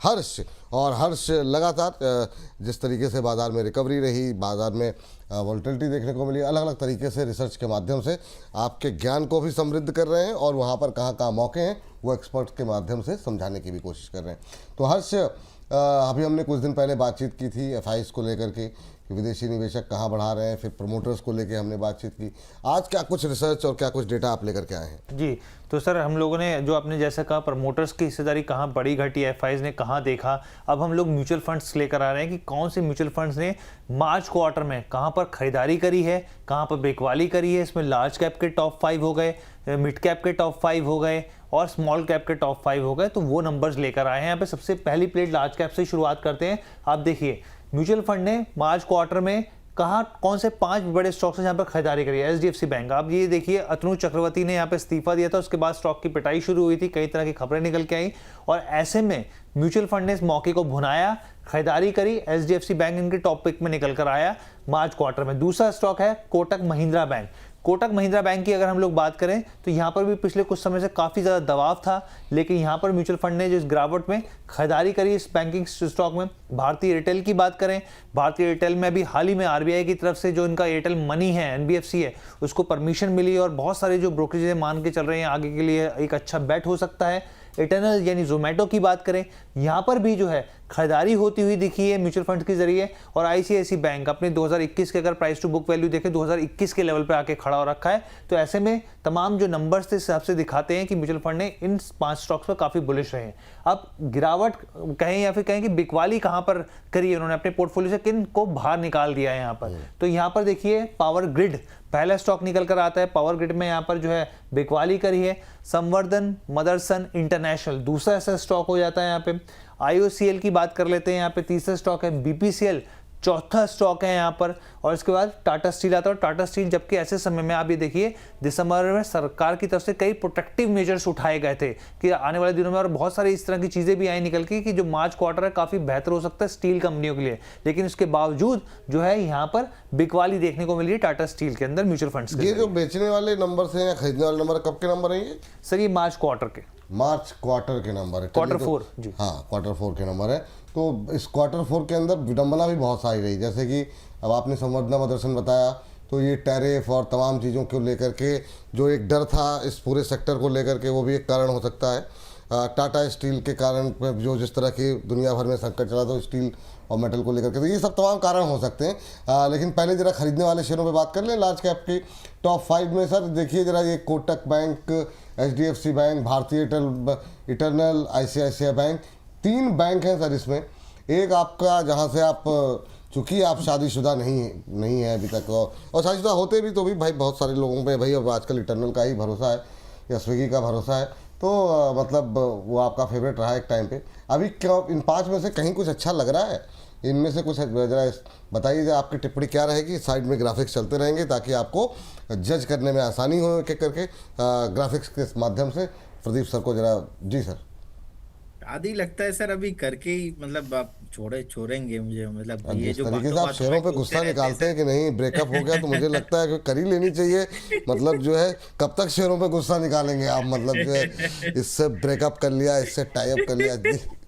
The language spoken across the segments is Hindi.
हर्ष। और हर्ष लगातार जिस तरीके से बाज़ार में रिकवरी रही, बाज़ार में वॉलेटिलिटी देखने को मिली, अलग अलग तरीके से रिसर्च के माध्यम से आपके ज्ञान को भी समृद्ध कर रहे हैं और वहाँ पर कहाँ कहाँ मौके हैं वो एक्सपर्ट के माध्यम से समझाने की भी कोशिश कर रहे हैं। तो हर्ष, अभी हमने कुछ दिन पहले बातचीत की थी एफआईज को लेकर के कि विदेशी निवेशक कहाँ बढ़ा रहे हैं, फिर प्रमोटर्स को लेकर हमने बातचीत की। आज क्या कुछ रिसर्च और क्या कुछ डेटा आप लेकर के आए हैं? जी, तो सर हम लोगों ने जो आपने जैसा कहा प्रमोटर्स की हिस्सेदारी कहाँ बढ़ी घटी, एफआईज ने कहाँ देखा, अब हम लोग म्यूचुअल फंड्स लेकर आ रहे हैं कि कौन से म्यूचुअल फंड्स ने मार्च क्वार्टर में कहाँ पर खरीदारी करी है, कहाँ पर बिकवाली करी है। इसमें लार्ज कैप के टॉप 5 हो गए, मिड कैप के टॉप 5 हो गए और स्मॉल कैप के टॉप 5 हो गए। तो वो नंबर्स लेकर आए हैं। यहाँ पे सबसे पहली प्लेट लार्ज कैप से शुरुआत करते हैं। आप देखिए म्यूचुअल फंड ने मार्च क्वार्टर में कहाँ कौन से 5 बड़े स्टॉक्स हैं जहाँ पर खरीदारी करी है। एचडीएफसी बैंक, आप ये देखिए अतनु चक्रवर्ती ने यहाँ पे इस्तीफा दिया था, उसके बाद स्टॉक की पिटाई शुरू हुई थी, कई तरह की खबरें निकल के आई और ऐसे में म्यूचुअल फंड ने इस मौके को भुनाया, खरीदारी करी। एचडीएफसी बैंक इनके टॉप पिक में निकल कर आया मार्च क्वार्टर में। दूसरा स्टॉक है कोटक महिंद्रा बैंक। कोटक महिंद्रा बैंक की अगर हम लोग बात करें तो यहाँ पर भी पिछले कुछ समय से काफ़ी ज़्यादा दबाव था, लेकिन यहाँ पर म्यूचुअल फंड ने जो इस गिरावट में खरीदारी करी इस बैंकिंग स्टॉक में। भारतीय एयरटेल की बात करें, भारतीय एयरटेल में भी हाल ही में आरबीआई की तरफ से जो इनका एयरटेल मनी है, एनबीएफसी है, उसको परमिशन मिली और बहुत सारे जो ब्रोकरेज मान के चल रहे हैं आगे के लिए एक अच्छा बेट हो सकता है। इटर्नल यानी जोमेटो की बात करें, यहाँ पर भी जो है खरीदारी होती हुई दिखी है म्यूचुअल फंड के जरिए। और आईसीआईसी बैंक अपने 2021 के अगर प्राइस टू बुक वैल्यू देखें 2021 के लेवल पे आके खड़ा हो रखा है। तो ऐसे में तमाम जो नंबर्स थे हिसाब से दिखाते हैं कि म्यूचुअल फंड ने इन 5 स्टॉक्स पर काफी बुलिश रहे हैं। अब गिरावट कहें या फिर कहें कि बिकवाली कहां पर करी है उन्होंने अपने पोर्टफोलियो से, किन को बाहर निकाल दिया है यहाँ पर। तो यहाँ पर देखिए पावर ग्रिड पहला स्टॉक निकल कर आता है। पावर ग्रिड में यहाँ पर जो है बिकवाली करी है। संवर्धन मदरसन इंटरनेशनल दूसरा ऐसा स्टॉक हो जाता है। यहाँ पे आईओसीएल की बात कर लेते हैं, यहाँ पे तीसरा स्टॉक है। बीपीसीएल चौथा स्टॉक है यहाँ पर। और इसके बाद टाटा स्टील आता है। टाटा स्टील जबकि ऐसे समय में आप ये देखिए दिसंबर में सरकार की तरफ से कई प्रोटेक्टिव मेजर्स उठाए गए थे कि आने वाले दिनों में और बहुत सारी इस तरह की चीजें भी आई निकल के कि जो मार्च क्वार्टर है काफी बेहतर हो सकता है स्टील कंपनियों के लिए, लेकिन उसके बावजूद जो है यहाँ पर बिकवाली देखने को मिली है टाटा स्टील के अंदर म्यूचुअल फंड्स के। ये जो बेचने वाले नंबर है या खरीदने वाले नंबर कब के नंबर है ये? सर ये मार्च क्वार्टर के नंबर है, क्वार्टर 4 जी। हाँ, क्वार्टर 4 के नंबर है। तो इस क्वार्टर 4 के अंदर विडंबना भी बहुत सारी रही, जैसे कि अब आपने संवर्धना मदरसन बताया, तो ये टैरिफ और तमाम चीज़ों को लेकर के जो एक डर था इस पूरे सेक्टर को लेकर के, वो भी एक कारण हो सकता है। टाटा स्टील के कारण जो जिस तरह की दुनिया भर में संकट चला था स्टील और मेटल को लेकर के, तो ये सब तमाम कारण हो सकते हैं। लेकिन पहले जरा खरीदने वाले शेयरों पे बात कर लें। लार्ज कैप की टॉप 5 में सर देखिए जरा, ये कोटक बैंक, एचडीएफसी बैंक, भारतीय इटर्नल, आईसीआईसीआई बैंक, 3 बैंक हैं सर इसमें। एक आपका जहाँ से आप, चूँकि आप शादीशुदा नहीं है अभी तक, और शादीशुदा होते भी तो भी भाई बहुत सारे लोगों पे भाई अब आजकल इटर्नल का ही भरोसा है या स्विगी का भरोसा है, तो मतलब वो आपका फेवरेट रहा एक टाइम पे। अभी क्या इन 5 में से कहीं कुछ अच्छा लग रहा है? इनमें से कुछ जरा बताइए, आपकी टिप्पणी क्या रहेगी? साइड में ग्राफिक्स चलते रहेंगे ताकि आपको जज करने में आसानी हो के करके ग्राफिक्स के माध्यम से। प्रदीप सर को जरा। जी सर। आदि लगता है सर अभी करके ही, मतलब आप छोड़ेंगे मुझे, मतलब ये जो तरीके से आप शेयरों पे गुस्सा निकालते हैं कि नहीं ब्रेकअप हो गया, तो मुझे लगता है कि कर ही लेनी चाहिए। मतलब जो है कब तक शेयरों पे गुस्सा निकालेंगे आप? मतलब जो है इससे ब्रेकअप कर लिया, इससे टाई अप कर लिया।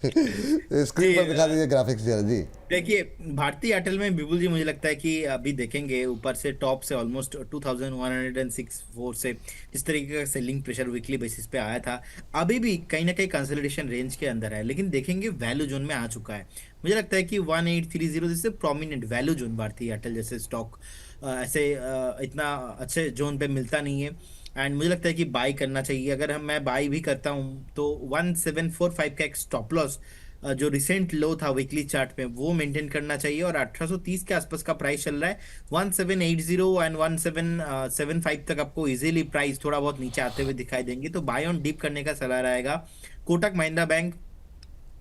स्क्रीन पर दिखा दीजिए ग्राफिक्स जरा। जी देखिए भारतीय एयरटेल में विपुल जी मुझे लगता है कि अभी देखेंगे ऊपर से टॉप से ऑलमोस्ट 2164 से जिस तरीके का सेलिंग प्रेशर वीकली बेसिस पे आया था, अभी भी कहीं ना कहीं कंसोलिडेशन रेंज के अंदर है, लेकिन देखेंगे वैल्यू जोन में आ चुका है। मुझे लगता है कि 1830 जैसे प्रोमिनेंट वैल्यू जोन भारतीय एयरटेल जैसे स्टॉक ऐसे इतना अच्छे जोन पे मिलता नहीं है। एंड मुझे लगता है कि बाई करना चाहिए। अगर मैं बाई भी करता हूँ तो 1745 का एक स्टॉप लॉस जो रिसेंट लो था वीकली चार्ट में वो मेंटेन करना चाहिए। और 1830 के आसपास का प्राइस चल रहा है। 1780 एंड 1775 तक आपको इजीली प्राइस थोड़ा बहुत नीचे आते हुए दिखाई देंगे, तो बाय ऑन डिप करने का सलाह रहेगा। कोटक महिंद्रा बैंक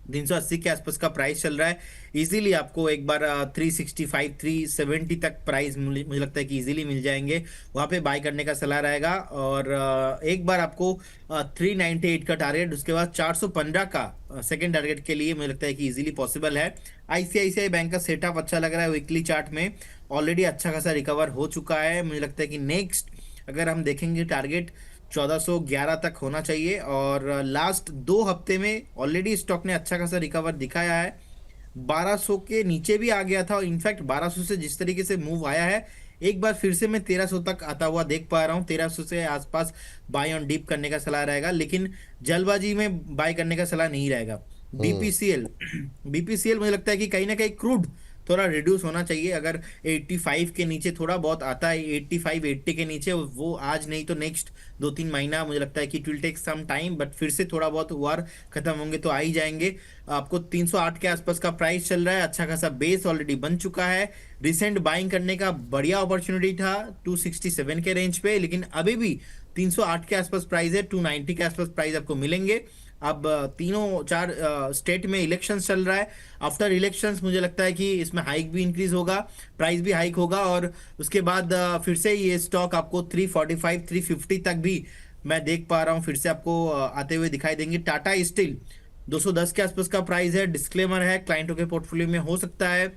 380 के आसपास का प्राइस चल रहा है। इजीली आपको एक बार 365 370 तक प्राइस मुझे लगता है कि इजीली मिल जाएंगे, वहां पे बाय करने का सलाह रहेगा। और एक बार आपको 398 का टारगेट, उसके बाद 415 का सेकंड टारगेट के लिए मुझे लगता है कि इजीली पॉसिबल है। आईसीआईसीआई बैंक का सेटअप अच्छा लग रहा है, वीकली चार्ट में ऑलरेडी अच्छा खासा रिकवर हो चुका है। मुझे लगता है कि नेक्स्ट अगर हम देखेंगे टारगेट 1411 तक होना चाहिए। और लास्ट 2 हफ्ते में ऑलरेडी स्टॉक ने अच्छा खासा रिकवर दिखाया है, 1200 के नीचे भी आ गया था, और इनफैक्ट 1200 से जिस तरीके से मूव आया है, एक बार फिर से मैं 1300 तक आता हुआ देख पा रहा हूँ। 1300 से आसपास बाय ऑन डीप करने का सलाह रहेगा, लेकिन जल्दबाजी में बाय करने का सलाह नहीं रहेगा। बीपीसीएल बीपीसीएल मुझे लगता है कि कहीं ना कहीं क्रूड थोड़ा रिड्यूस होना चाहिए। अगर 85 के नीचे थोड़ा बहुत आता है, 85 80 के नीचे, वो आज नहीं तो नेक्स्ट 2-3 महीना मुझे लगता है कि it will take some time, but फिर से थोड़ा बहुत वार खत्म होंगे तो आ ही जाएंगे। आपको 308 के आसपास का प्राइस चल रहा है, अच्छा खासा बेस ऑलरेडी बन चुका है। रिसेंट बाइंग करने का बढ़िया अपॉर्चुनिटी था 267 के रेंज पे, लेकिन अभी भी 308 के आसपास प्राइस है, 290 के आसपास प्राइस आपको मिलेंगे। अब तीनों चार स्टेट में इलेक्शंस चल रहा है। आफ्टर इलेक्शंस मुझे लगता है कि इसमें हाइक भी इंक्रीज होगा, प्राइस भी हाइक होगा, और उसके बाद फिर से ये स्टॉक आपको 345 350 तक भी मैं देख पा रहा हूँ, फिर से आपको आते हुए दिखाई देंगे। टाटा स्टील 210 के आसपास का प्राइस है, डिस्क्लेमर है क्लाइंटों के पोर्टफोलियो में हो सकता है।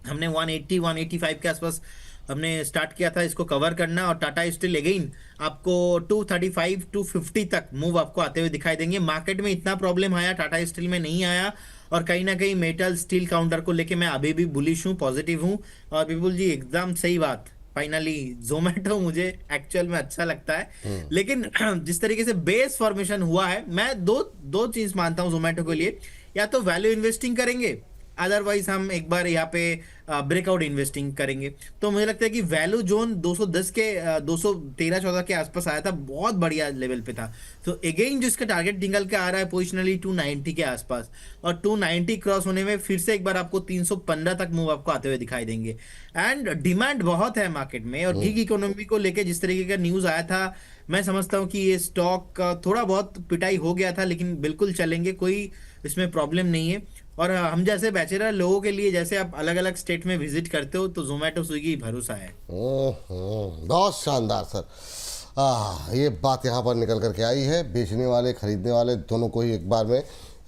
हमने 180 185 के आसपास हमने स्टार्ट किया था इसको कवर करना, और टाटा स्टील अगेन आपको 235 250 तक मूव आपको आते हुए दिखाई देंगे। मार्केट में इतना प्रॉब्लम आया, टाटा स्टील में नहीं आया, और कहीं ना कहीं मेटल स्टील काउंटर को लेके मैं अभी भी बुलिश हूँ, पॉजिटिव हूँ। और विपुल जी एकदम सही बात, फाइनली जोमेटो मुझे एक्चुअल में अच्छा लगता है, लेकिन जिस तरीके से बेस फॉर्मेशन हुआ है, मैं दो चीज मानता हूँ जोमेटो के लिए। या तो वैल्यू इन्वेस्टिंग करेंगे, अदरवाइज हम एक बार यहाँ पे ब्रेकआउट इन्वेस्टिंग करेंगे। तो मुझे लगता है कि वैल्यू जोन 210 के 213-14 के आसपास आया था, बहुत बढ़िया लेवल पे था। तो अगेन जो इसका टारगेट निकल के आ रहा है पोजिशनली 290 के आसपास, और 290 क्रॉस होने में फिर से एक बार आपको 315 तक मूव आपको आते हुए दिखाई देंगे। एंड डिमांड बहुत है मार्केट में, और गिग इकोनॉमी को लेके जिस तरीके का न्यूज आया था, मैं समझता हूँ कि ये स्टॉक थोड़ा बहुत पिटाई हो गया था, लेकिन बिल्कुल चलेंगे, कोई इसमें प्रॉब्लम नहीं है। और हम जैसे बैचलर लोगों के लिए, जैसे आप अलग अलग स्टेट में विजिट करते हो, तो जोमेटो स्विगी भरोसा है। बहुत शानदार सर। ये बात यहाँ पर निकल करके आई है, बेचने वाले खरीदने वाले दोनों को ही एक बार में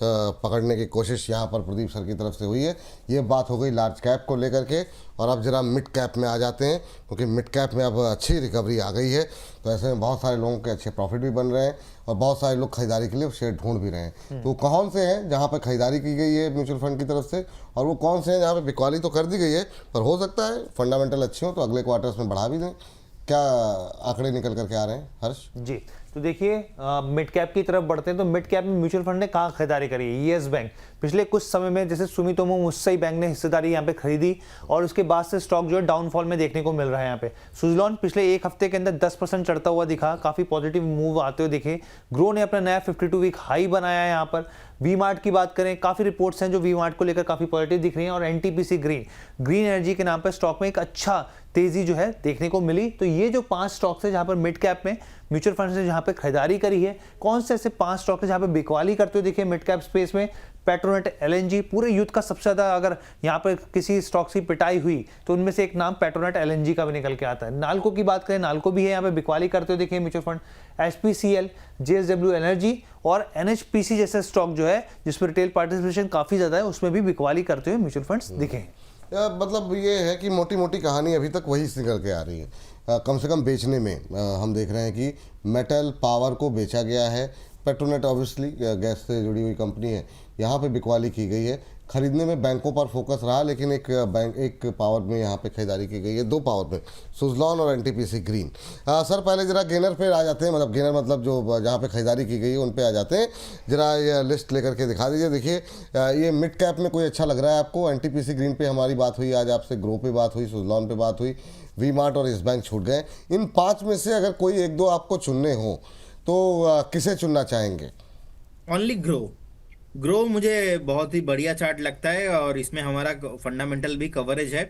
पकड़ने की कोशिश यहाँ पर प्रदीप सर की तरफ से हुई है। ये बात हो गई लार्ज कैप को लेकर के, और अब जरा मिड कैप में आ जाते हैं, क्योंकि मिड कैप में अब अच्छी रिकवरी आ गई है। तो ऐसे में बहुत सारे लोगों के अच्छे प्रॉफिट भी बन रहे हैं, और बहुत सारे लोग खरीदारी के लिए शेयर ढूंढ भी रहे हैं। तो कौन से हैं जहाँ पर खरीदारी की गई है म्यूचुअल फंड की तरफ से, और वो कौन से हैं जहाँ पर बिकवाली तो कर दी गई है, पर हो सकता है फंडामेंटल अच्छे हो तो अगले क्वार्टर्स में बढ़ा भी दें। क्या आंकड़े निकल करके आ रहे हैं हर्ष जी? तो देखिए मिड कैप की तरफ बढ़ते हैं, तो मिड कैप में म्यूचुअल फंड ने कहाँ खरीदारी करी है? येस बैंक पिछले कुछ समय में, जैसे सुमितोमो मुत्सुई बैंक ने हिस्सेदारी यहाँ पे खरीदी, और उसके बाद से स्टॉक जो है डाउनफॉल में देखने को मिल रहा है। यहाँ पे सुजलॉन पिछले एक हफ्ते के अंदर 10% चढ़ता हुआ दिखा, काफी पॉजिटिव मूव आते हुए दिखे। ग्रो ने अपना नया 52 वीक हाई बनाया है। यहाँ पर वी मार्ट की बात करें, काफी रिपोर्ट्स हैं जो वी मार्ट को लेकर काफी पॉजिटिव दिख रही हैं, और एनटीपीसी ग्रीन एनर्जी के नाम पर स्टॉक में एक अच्छा तेजी जो है देखने को मिली। तो ये जो 5 स्टॉक्स है जहां पर मिड कैप में म्यूचुअल फंड ने जहां पे खरीदारी करी है, कौन से ऐसे 5 स्टॉक है जहां पे बिकवाली करते हुए देखिए मिड कैप स्पेस में? पेट्रोनेट एलएनजी पूरे युद्ध का सबसे ज्यादा, अगर यहाँ पर किसी स्टॉक की पिटाई हुई तो उनमें से एक नाम पेट्रोनेट एलएनजी का भी निकल के आता है। नाल्को की बात करें, नाल्को भी है यहाँ पे बिकवाली करते हुए देखिए mutual fund. HPCL, JSW energy और एनएचपीसी जैसे स्टॉक जो है जिसमें रिटेल पार्टिसिपेशन काफी ज्यादा है, उसमें भी बिकवाली करते हुए म्यूचुअल फंड्स दिखे। मतलब ये है कि मोटी मोटी कहानी अभी तक वही निकल के आ रही है। कम से कम बेचने में हम देख रहे हैं कि मेटल पावर को बेचा गया है। पेट्रोनेट ऑब्वियसली गैस से जुड़ी हुई कंपनी है, यहाँ पे बिकवाली की गई है। खरीदने में बैंकों पर फोकस रहा, लेकिन एक पावर में यहाँ पे खरीदारी की गई है, 2 पावर में, सुजलॉन और एनटीपीसी ग्रीन। सर पहले जरा गेनर पे आ जाते हैं, मतलब गेनर मतलब जो जहाँ पे खरीदारी की गई है उन पे आ जाते हैं। जरा ये लिस्ट लेकर के दिखा दीजिए। देखिए ये मिड कैप में कोई अच्छा लग रहा है आपको? एनटीपीसी ग्रीन पे हमारी बात हुई आज आपसे, ग्रो पे बात हुई, सुजलॉन पे बात हुई, वी मार्ट और येस बैंक छूट गए। इन 5 में से अगर कोई 1-2 आपको चुनने हो तो किसे चुनना चाहेंगे? ओनली ग्रो मुझे बहुत ही बढ़िया चार्ट लगता है, और इसमें हमारा फंडामेंटल भी कवरेज है।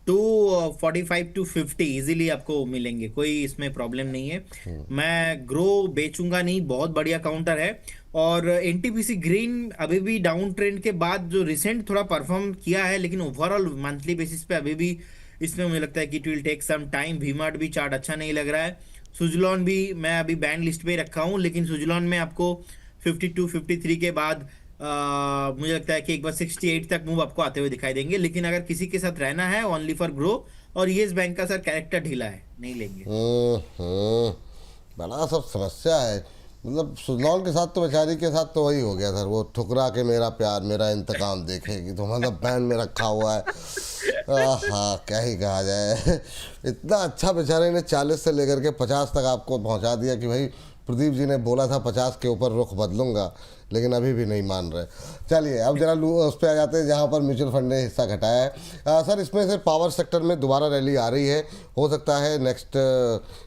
245 to 50 इजीली आपको मिलेंगे, कोई इसमें प्रॉब्लम नहीं है। मैं ग्रो बेचूंगा नहीं, बहुत बढ़िया काउंटर है। और एनटीपीसी ग्रीन अभी भी डाउन ट्रेंड के बाद जो रिसेंट थोड़ा परफॉर्म किया है, लेकिन ओवरऑल मंथली बेसिस पे अभी भी इसमें मुझे लगता है कि it will take some time. V-Mart भी चार्ट अच्छा नहीं लग रहा है। सुजलॉन भी मैं अभी बैंड लिस्ट पे रखा हूँ, लेकिन सुजलॉन में आपको 52 53 के बाद मुझे लगता है कि एक बार 68 तक मूव आपको आते हुए दिखाई देंगे। लेकिन अगर किसी के साथ रहना है, ओनली फॉर ग्रो। और येस बैंक का सर कैरेक्टर ढीला है, नहीं लेंगे। बड़ा सब समस्या है। मतलब सुजलॉन के साथ तो बेचारी के साथ तो वही हो गया सर, वो ठुकरा के मेरा प्यार मेरा इंतकाम देखेगी, तो मतलब बैंड में रखा हुआ है। हाँ, क्या ही कहा जाए। इतना अच्छा बेचारे ने 40 से लेकर के 50 तक आपको पहुंचा दिया कि भाई प्रदीप जी ने बोला था 50 के ऊपर रुख बदलूंगा, लेकिन अभी भी नहीं मान रहे। चलिए अब जरा उस पर आ जाते हैं जहाँ पर म्यूचुअल फंड ने हिस्सा घटाया है। सर इसमें से पावर सेक्टर में दोबारा रैली आ रही है, हो सकता है नेक्स्ट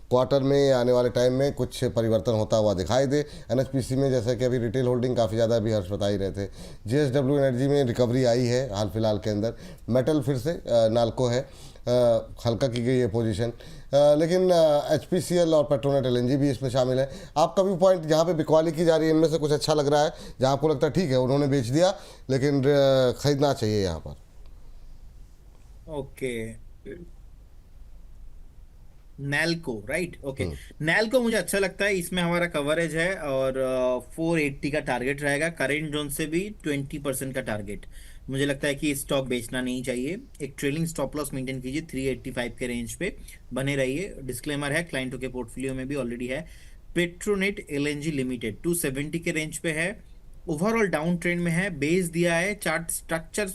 क्वार्टर में आने वाले टाइम में कुछ परिवर्तन होता हुआ दिखाई दे। एनएचपीसी में जैसे कि अभी रिटेल होल्डिंग काफ़ी ज़्यादा अभी हर्ष बता ही रहे थे। जेएसडब्ल्यू एनर्जी में रिकवरी आई है हाल फिलहाल के अंदर। मेटल फिर से नाल्को है, हल्का की गई है पोजीशन, लेकिन एचपीसीएल और पेट्रोनेट एलएनजी भी इसमें शामिल है। आपका भी पॉइंट जहाँ पे बिकवाली की जा रही है इनमें से कुछ अच्छा लग रहा है, जहाँ आपको लगता है ठीक है उन्होंने बेच दिया लेकिन खरीदना चाहिए यहाँ पर? Okay, NALCO, right, okay. NALCO मुझे अच्छा लगता है, इसमें हमारा कवरेज है और 480 का टारगेट रहेगा, करेंट जोन से भी 20% का टारगेट। मुझे लगता है कि स्टॉक बेचना नहीं चाहिए। एक ट्रेलिंग स्टॉप लॉस मेंटेन कीजिए 385 के रेंज पे बने रहिए। डिस्क्लेमर है, क्लाइंटों के पोर्टफोलियो में भी ऑलरेडी है। पेट्रोनेट एलएनजी लिमिटेड 270 के रेंज पे है, ओवरऑल डाउन ट्रेंड में है, बेस दिया है, चार्ट स्ट्रक्चर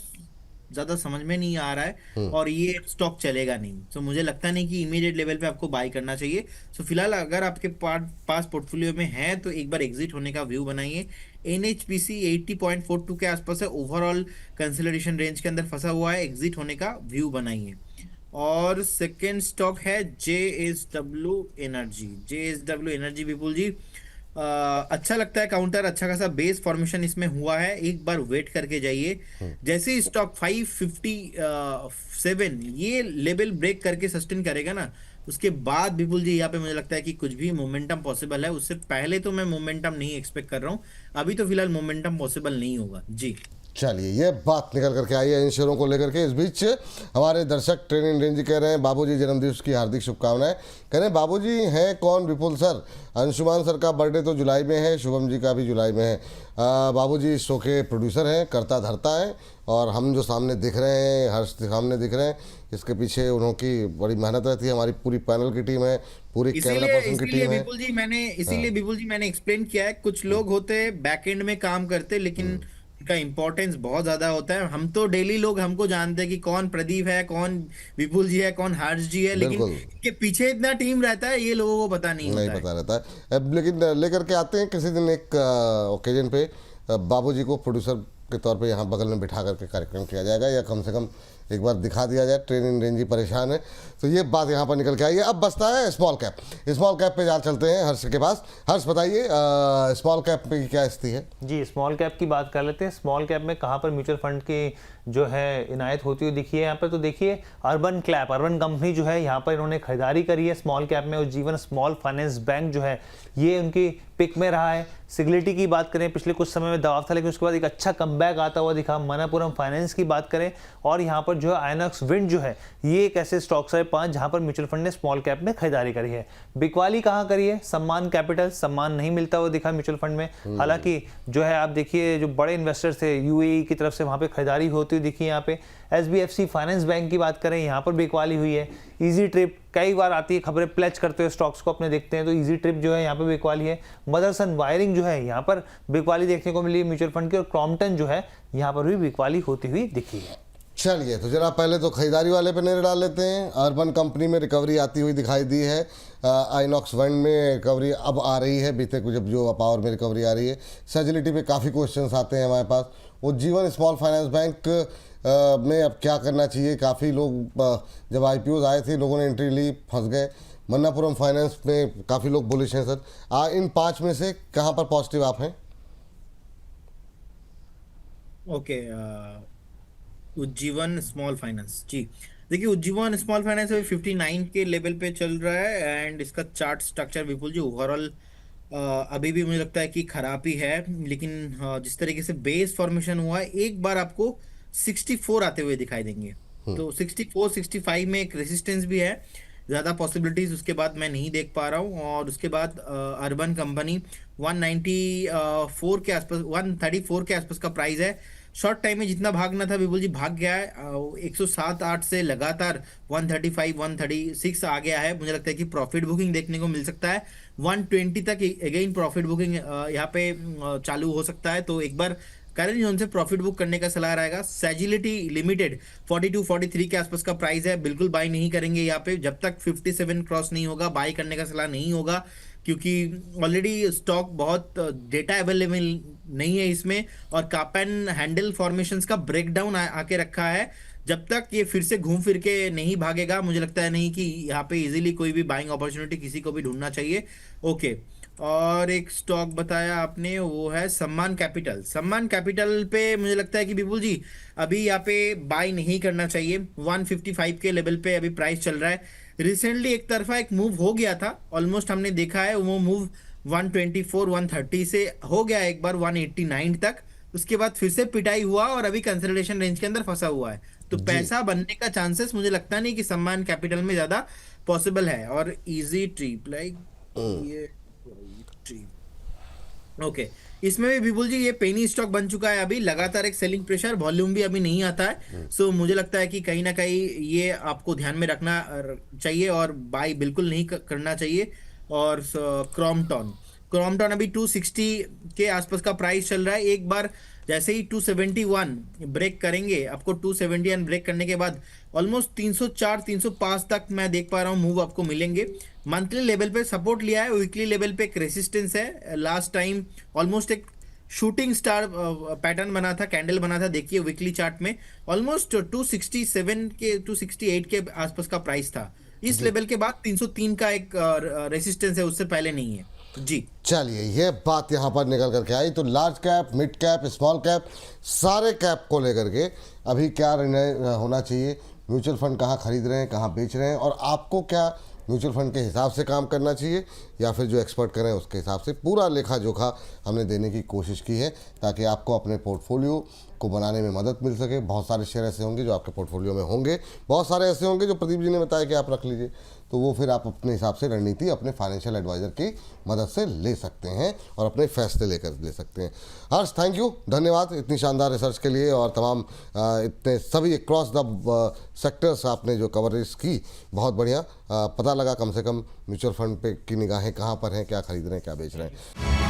ज्यादा समझ में नहीं आ रहा है और ये स्टॉक चलेगा नहीं। तो मुझे लगता नहीं कि इमीडिएट लेवल पे आपको बाय करना चाहिए। सो फिलहाल अगर आपके पास पोर्टफोलियो में है तो एक बार एग्जिट होने का व्यू बनाइए। एनएचपीसी 80.42 के आसपास है, ओवरऑल कंसोलिडेशन रेंज के अंदर फंसा हुआ है, एग्जिट होने का व्यू बनाइए। और सेकेंड स्टॉक है जेएसडब्ल्यू एनर्जी। जेएसडब्ल्यू एनर्जी विपुल जी, अच्छा लगता है, काउंटर अच्छा खासा बेस फॉर्मेशन इसमें हुआ है, एक बार वेट करके जाइए। जैसे ही स्टॉक 557 ये लेवल ब्रेक करके सस्टेन करेगा ना, उसके बाद विपुल जी यहाँ पे मुझे लगता है कि कुछ भी मोमेंटम पॉसिबल है। उससे पहले तो मैं मोमेंटम नहीं एक्सपेक्ट कर रहा हूँ, अभी तो फिलहाल मोमेंटम पॉसिबल नहीं होगा जी। चलिए ये बात निकल करके आई है इन शेयरों को लेकर के। इस बीच हमारे दर्शक ट्रेनिंग रेंज कह रहे हैं बाबूजी जन्मदिवस की हार्दिक शुभकामनाएं। कह रहे हैं बाबूजी हैं कौन विपुल सर? अंशुमान सर का बर्थडे तो जुलाई में है, शुभम जी का भी जुलाई में है। बाबूजी इस शो के प्रोड्यूसर हैं, करता धरता है, और हम जो सामने दिख रहे हैं, हर्ष सामने दिख रहे हैं, इसके पीछे उन्होंने बड़ी मेहनत रहती है। हमारी पूरी पैनल की टीम है, पूरी कैमरा पर्सन की टीम है। इसीलिए विपुल जी मैंने एक्सप्लेन किया है, कुछ लोग होते हैं बैक एंड में काम करते लेकिन का इंपॉर्टेंस बहुत ज्यादा होता है। हम तो डेली लोग हमको जानते हैं कि कौन प्रदीप है, कौन विपुल जी है, कौन हर्ष जी है, लेकिन के पीछे इतना टीम रहता है ये लोगों को पता नहीं होता पता रहता है। अब लेकिन लेकर के आते हैं किसी दिन एक ओकेजन पे बाबूजी को प्रोड्यूसर के तौर पे यहाँ बगल में बिठा करके कार्यक्रम किया जाएगा, या कम से कम एक बार दिखा दिया जाए। ट्रेनिंग रेंज ही परेशान है, तो ये बात यहाँ पर निकल के आई है। अब बचता है स्मॉल कैप। स्मॉल कैप पे जा चलते हैं हर्ष के पास। हर्ष बताइए स्मॉल कैप पे क्या स्थिति है? जी, स्मॉल कैप की बात कर लेते हैं। स्मॉल कैप में कहाँ पर म्यूचुअल फंड की जो है इनायत होती हुई दिखी है यहाँ पर, तो देखिए अर्बन कंपनी जो है यहाँ पर इन्होंने खरीदारी करी है स्मॉल कैप में। उज्जीवन स्मॉल फाइनेंस बैंक जो है ये उनकी पिक में रहा है। सिग्लिटी की बात करें, पिछले कुछ समय में दबाव था लेकिन उसके बाद एक अच्छा कमबैक आता हुआ दिखा। मनापुरम फाइनेंस की बात करें, और यहाँ पर जो है आइनॉक्स विंड जो है ये एक ऐसे स्टॉक्स है 5 जहाँ पर म्यूचुअल फंड ने स्मॉल कैप में खरीदारी करी है। बिकवाली कहाँ करी है? सम्मान कैपिटल, सम्मान नहीं मिलता हुआ दिखा म्यूचुअल फंड में। हालांकि जो है आप देखिए जो बड़े इन्वेस्टर्स थे यूएई की तरफ से वहाँ पे खरीदारी होती हुई दिखी। यहाँ पे एसबीएफसी फाइनेंस बैंक की बात करें, यहाँ पर बिकवाली हुई है। इजी ट्रिप कई बार आती है खबरें, प्लेज करते हुए स्टॉक्स को अपने देखते हैं, तो इजी ट्रिप जो है यहाँ पे बिकवाली है। मदरसन वायरिंग जो है यहाँ पर बिकवाली देखने को मिली म्यूचुअल फंड की, और क्रॉम्पटन जो है यहाँ पर भी बिकवाली होती हुई दिखी है। चलिए तो जरा पहले तो खरीदारी वाले पे नजर डाल लेते हैं। अर्बन कंपनी में रिकवरी आती हुई दिखाई दी है। आइनॉक्स विंड में रिकवरी अब आ रही है, बीते कुछ जब जो पावर में रिकवरी आ रही है। सैजिलिटी पे काफ़ी क्वेश्चंस आते हैं हमारे पास। उज्जीवन स्मॉल फाइनेंस बैंक में अब क्या करना चाहिए? काफ़ी लोग जब आईपीओ आए थे लोगों ने एंट्री ली, फंस गए। मन्नापुरम फाइनेंस में काफ़ी लोग बुलिश हैं सर। इन 5 में से कहाँ पर पॉजिटिव आप हैं? ओके, उज्जीवन स्मॉल फाइनेंस जी, देखिए उज्जीवन स्मॉल फाइनेंस अभी 59 के लेवल पे चल रहा है एंड इसका चार्ट स्ट्रक्चर विपुल जी ओवरऑल अभी भी मुझे लगता है कि खराब ही है। लेकिन जिस तरीके से बेस फॉर्मेशन हुआ है, एक बार आपको 64 आते हुए दिखाई देंगे। तो 64 65 में एक रेजिस्टेंस भी है, ज़्यादा पॉसिबिलिटीज उसके बाद मैं नहीं देख पा रहा हूँ। और उसके बाद अर्बन कंपनी 194 के आसपास, 134 के आसपास का प्राइस है। शॉर्ट टाइम में जितना भागना था विपुल जी भाग गया है। 107-8 से लगातार 135 136 आ गया है। मुझे लगता है कि प्रॉफिट बुकिंग देखने को मिल सकता है। 120 तक अगेन प्रॉफिट बुकिंग यहाँ पे चालू हो सकता है। तो एक बार करंट जोन से प्रॉफिट बुक करने का सलाह रहेगा। सेजिलिटी लिमिटेड 42-43 के आसपास का प्राइस है, बिल्कुल बाय नहीं करेंगे यहाँ पे जब तक 57 क्रॉस नहीं होगा। बाय करने का सलाह नहीं होगा क्योंकि ऑलरेडी स्टॉक बहुत डेटा अवेलेबल नहीं है इसमें, और काप एंड हैंडल फॉर्मेशंस का ब्रेकडाउन आके रखा है। जब तक ये फिर से घूम फिर के नहीं भागेगा, मुझे लगता है नहीं कि यहाँ पे इजीली कोई भी बाइंग अपॉर्चुनिटी किसी को भी ढूंढना चाहिए। ओके, और एक स्टॉक बताया आपने वो है सम्मान कैपिटल। सम्मान कैपिटल पे मुझे लगता है कि विपुल जी अभी यहाँ पे बाय नहीं करना चाहिए। 155 के लेवल पे अभी प्राइस चल रहा है। रिसेंटली एक तरफा एक मूव हो गया था, ऑलमोस्ट हमने देखा है वो मूव 124 130 से हो गया एक बार 189 तक, उसके बाद फिर से पिटाई हुआ और अभी कंसोलिडेशन रेंज के अंदर फंसा हुआ है। तो जी पैसा बनने का चांसेस मुझे लगता नहीं कि सम्मान कैपिटल में ज्यादा पॉसिबल है। और इजी ट्रीप लाइक ये ट्रीप, ओके, इसमें भी विपुल जी ये पेनी स्टॉक बन चुका है। अभी लगातार एक सेलिंग प्रेशर, वॉल्यूम भी अभी नहीं आता है। सो मुझे लगता है कि कहीं ना कहीं ये आपको ध्यान में रखना चाहिए और बाय बिल्कुल नहीं करना चाहिए। और क्रॉम्पटन, क्रॉम्पटन अभी 260 के आसपास का प्राइस चल रहा है। एक बार जैसे ही 271 ब्रेक करेंगे, आपको 271 ब्रेक करने के बाद ऑलमोस्ट 304 305 तक मैं देख पा रहा हूँ मूव आपको मिलेंगे। मंथली लेवल पे सपोर्ट लिया है, वीकली लेवल पे एक रेसिस्टेंस है। लास्ट टाइम ऑलमोस्ट एक शूटिंग स्टार पैटर्न बना था, कैंडल बना था, देखिए वीकली चार्ट में ऑलमोस्ट 267 के 268 के आसपास का प्राइस था। इस लेवल के बाद 303 का एक रेसिस्टेंस है, उससे पहले नहीं है जी। चलिए, ये बात यहाँ पर निकल करके आई। तो large cap, mid cap, small cap, सारे कैप को लेकर के अभी क्या निर्णय होना चाहिए, म्यूचुअल फंड कहाँ खरीद रहे हैं, कहाँ बेच रहे हैं, और आपको क्या म्यूचुअल फंड के हिसाब से काम करना चाहिए या फिर जो एक्सपर्ट करें उसके हिसाब से, पूरा लेखा जोखा हमने देने की कोशिश की है ताकि आपको अपने पोर्टफोलियो को बनाने में मदद मिल सके। बहुत सारे शेयर ऐसे होंगे जो आपके पोर्टफोलियो में होंगे, बहुत सारे ऐसे होंगे जो प्रदीप जी ने बताया कि आप रख लीजिए, तो वो फिर आप अपने हिसाब से रणनीति अपने फाइनेंशियल एडवाइज़र की मदद से ले सकते हैं और अपने फैसले लेकर ले सकते हैं। हर्ष, थैंक यू, धन्यवाद इतनी शानदार रिसर्च के लिए, और तमाम इतने सभी क्रॉस द सेक्टर्स आपने जो कवरेज की, बहुत बढ़िया पता लगा कम से कम म्यूचुअल फंड पे की निगाहें कहाँ पर हैं, क्या खरीद रहे हैं, क्या बेच रहे हैं।